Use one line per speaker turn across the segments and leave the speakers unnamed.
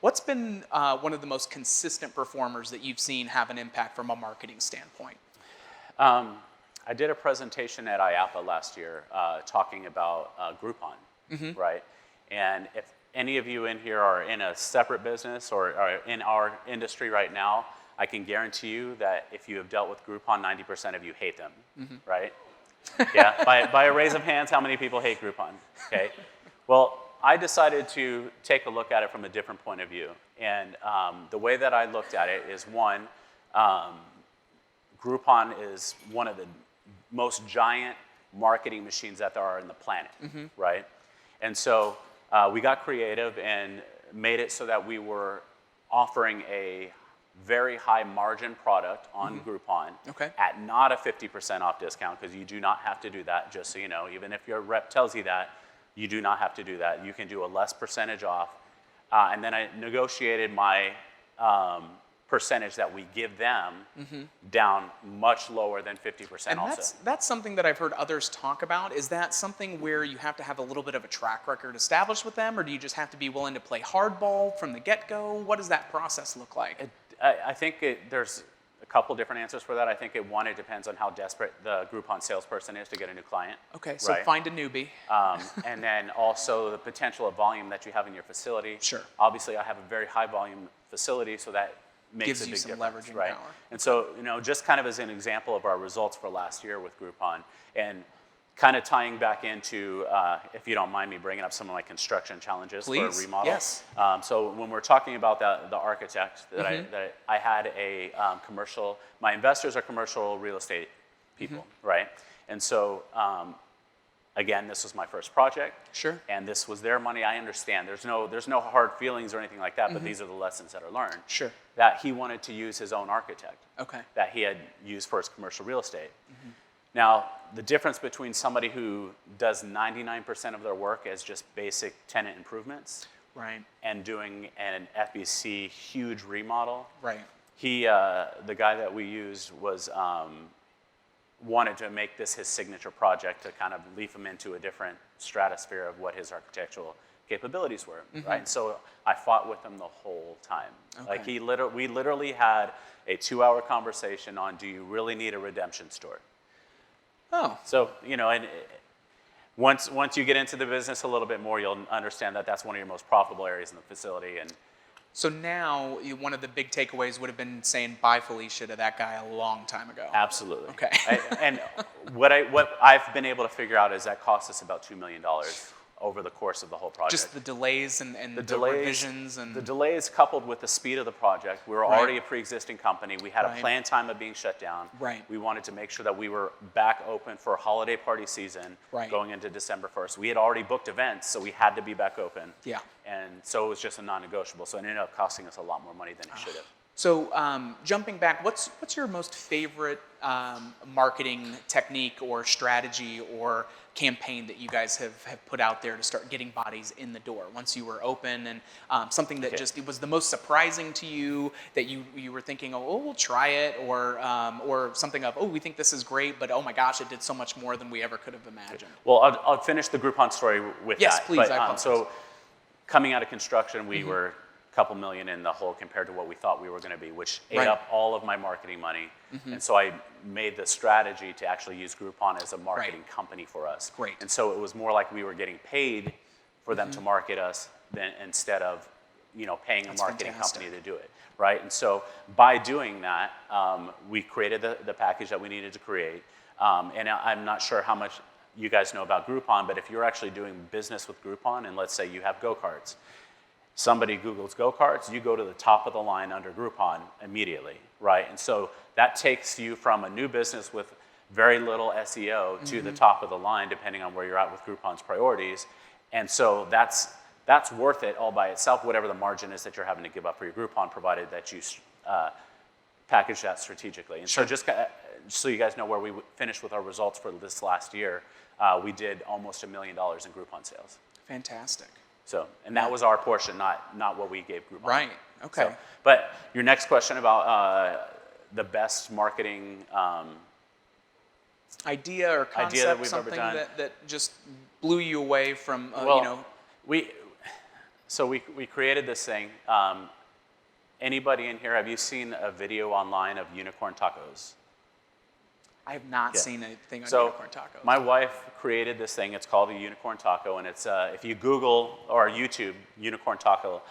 What's been one of the most consistent performers that you've seen have an impact from a marketing standpoint?
I did a presentation at IAPA last year talking about Groupon, right? And if any of you in here are in a separate business or are in our industry right now, I can guarantee you that if you have dealt with Groupon, 90% of you hate them, right? Yeah, by a raise of hands, how many people hate Groupon? Okay. Well, I decided to take a look at it from a different point of view. And the way that I looked at it is, one, Groupon is one of the most giant marketing machines that there are in the planet, right? And so we got creative and made it so that we were offering a very high margin product on Groupon at not a 50% off discount, because you do not have to do that, just so you know. Even if your rep tells you that, you do not have to do that. You can do a less percentage off. And then I negotiated my percentage that we give them down much lower than 50%
And
also.
that's something that I've heard others talk about. Is that something where you have to have a little bit of a track record established with them, or do you just have to be willing to play hardball from the get-go? What does that process look like?
I think there's a couple different answers for that. I think it depends on how desperate the Groupon salesperson is to get a new client.
Okay, so find a newbie.
And then also the potential of volume that you have in your facility.
Sure.
Obviously, I have a very high volume facility, so that makes
Gives
a big
you some
difference,
leveraging
right?
power.
And so, just kind of as an example of our results for last year with Groupon, and kind of tying back into, if you don't mind me bringing up some of my construction challenges for a remodel.
Yes.
So when we're talking about the architect, that I had a commercial, my investors are commercial real estate people, right? And so, again, this was my first project.
Sure.
And this was their money. I understand. There's no hard feelings or anything like that, but these are the lessons that are learned.
Sure.
That he wanted to use his own architect.
Okay.
That he had used for his commercial real estate. Now, the difference between somebody who does 99% of their work as just basic tenant improvements,
Right.
and doing an FEC huge remodel,
Right.
he, the guy that we used was, wanted to make this his signature project to kind of leap him into a different stratosphere of what his architectural capabilities were, right? And so I fought with him the whole time. Like we literally had a 2-hour conversation on, do you really need a redemption store?
Oh.
So, and once you get into the business a little bit more, you'll understand that that's one of your most profitable areas in the facility. And
So now, one of the big takeaways would have been saying bye, Felicia, to that guy a long time ago.
absolutely.
Okay.
And what I've been able to figure out is that cost us about $2 million over the course of the whole project.
Just the delays and the revisions and
the delays coupled with the speed of the project. We were already a pre-existing company. We had a planned time of being shut down.
Right.
We wanted to make sure that we were back open for holiday party season going into December 1st. We had already booked events, so we had to be back open.
Yeah.
And so it was just a non-negotiable. So it ended up costing us a lot more money than it should have.
So jumping back, what's your most favorite marketing technique or strategy or campaign that you guys have put out there to start getting bodies in the door once you were open, and something that just it was the most surprising to you that you were thinking, oh, we'll try it, or something of, oh, we think this is great, but oh my gosh, it did so much more than we ever could have imagined.
Well, I'll finish the Groupon story with that.
Yes, please.
But,
I apologize.
so coming out of construction, we were couple million in the hole compared to what we thought we were going to be, which ate up all of my marketing money. And so I made the strategy to actually use Groupon as a marketing company for us.
Great.
And so it was more like we were getting paid for them to market us than instead of paying a marketing company to do it, right? And so by doing that, we created the package that we needed to create. And I'm not sure how much you guys know about Groupon, but if you're actually doing business with Groupon, and let's say you have go-karts, somebody Googles go-karts, you go to the top of the line under Groupon immediately, right? And so that takes you from a new business with very little SEO to the top of the line, depending on where you're at with Groupon's priorities. And so that's worth it all by itself, whatever the margin is that you're having to give up for your Groupon, provided that you package that strategically. And so just so you guys know where we finished with our results for this last year, we did almost $1 million in Groupon sales.
Fantastic.
So, and that was our portion, not what we gave Groupon.
Right. Okay.
So, but your next question about the best marketing
idea or concept,
that we've
something
ever done.
that just blew you away from,
well, So we created this thing. Anybody in here, have you seen a video online of unicorn tacos?
I have not
Yeah.
seen anything on
So
unicorn tacos.
my wife created this thing. It's called a unicorn taco, and it's if you Google or YouTube unicorn taco,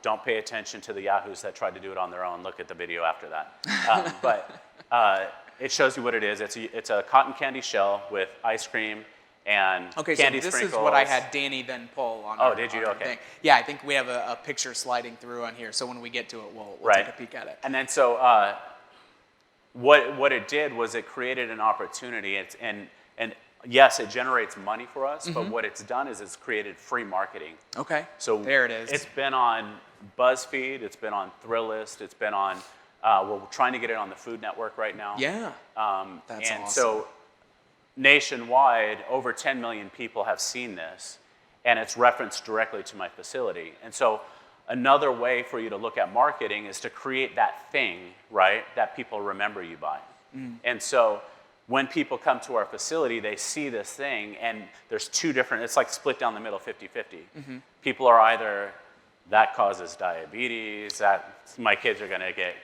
don't pay attention to the yahoos that tried to do it on their own. Look at the video after that. But it shows you what it is. It's a cotton candy shell with ice cream and
Okay,
candy
so this
sprinkles.
is what I had Danny then pull on.
Oh, did you?
on our
Okay.
thing. Yeah, I think we have a picture sliding through on here. So when we get to it, we'll
Right.
take a peek at it.
And then so what it did was it created an opportunity. And yes, it generates money for us, but what it's done is it's created free marketing.
Okay.
So
there it is.
It's been on BuzzFeed, it's been on Thrillist, it's been on, we're trying to get it on the Food Network right now.
Yeah. That's
and
awesome.
so nationwide, over 10 million people have seen this, and it's referenced directly to my facility. And so another way for you to look at marketing is to create that thing, right, that people remember you by. And so when people come to our facility, they see this thing, and there's two different, it's like split down the middle 50-50. People are either, that causes diabetes, that my kids are going to get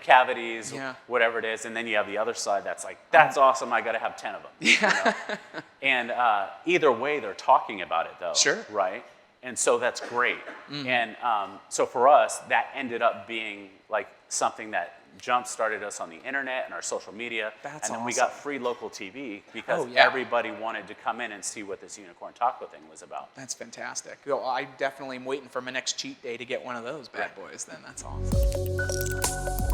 cavities,
Yeah.
whatever it is, and then you have the other side that's like, that's awesome, I got to have 10 of them.
Yeah.
And either way, they're talking about it, though.
Sure.
Right? And so that's great. And so for us, that ended up being like something that jump-started us on the internet and our social media.
That's
and then we
awesome.
got free local TV because
Oh, yeah.
everybody wanted to come in and see what this unicorn taco thing was about.
That's fantastic. Well, I definitely am waiting for my next cheat day to get one of those bad boys then. That's awesome.